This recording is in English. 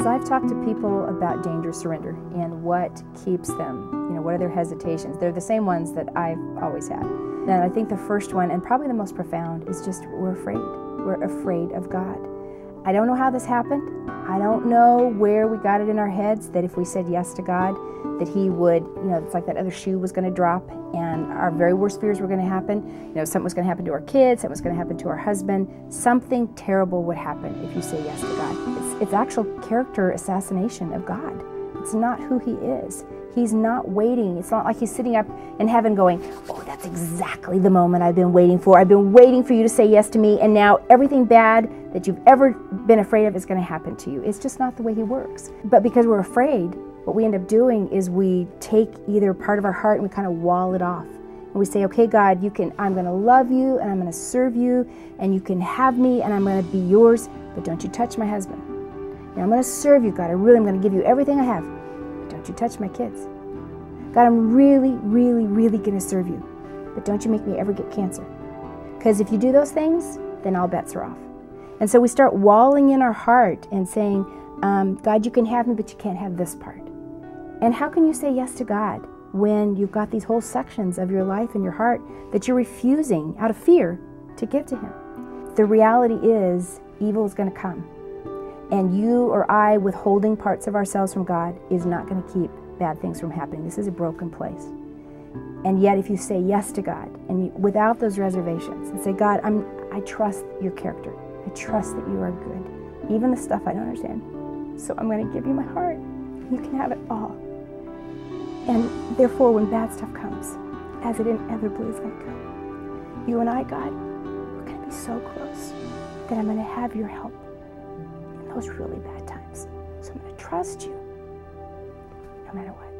As I've talked to people about dangerous surrender and what keeps them, what are their hesitations, they're the same ones that I've always had. And I think the first one, and probably the most profound, is just we're afraid. We're afraid of God. I don't know how this happened. I don't know where we got it in our heads that if we said yes to God, that He would, it's like that other shoe was going to drop and our very worst fears were going to happen. Something was going to happen to our kids, something was going to happen to our husband. Something terrible would happen if you say yes to God. It's actual character assassination of God. It's not who He is. He's not waiting. It's not like He's sitting up in heaven going, oh, that's exactly the moment I've been waiting for. I've been waiting for you to say yes to me, and now everything bad that you've ever been afraid of is going to happen to you. It's just not the way He works. But because we're afraid, what we end up doing is we take either part of our heart and we kind of wall it off. And we say, okay, God, I'm going to love you and I'm going to serve you and you can have me and I'm going to be yours, but don't you touch my husband. I'm going to serve you, God. I'm going to give you everything I have. Don't you touch my kids. God, I'm really, really, really going to serve you. But don't you make me ever get cancer. Because if you do those things, then all bets are off. And so we start walling in our heart and saying, God, you can have me, but you can't have this part. And how can you say yes to God when you've got these whole sections of your life and your heart that you're refusing out of fear to give to Him? The reality is evil is going to come. And you or I withholding parts of ourselves from God is not going to keep bad things from happening. This is a broken place. And yet if you say yes to God, and without those reservations, and say, God, I trust your character. I trust that you are good, even the stuff I don't understand. So I'm going to give you my heart. You can have it all. And therefore, when bad stuff comes, as it inevitably is going to come, you and I, God, we're going to be so close that I'm going to have your help in those really bad times. So I'm going to trust you no matter what.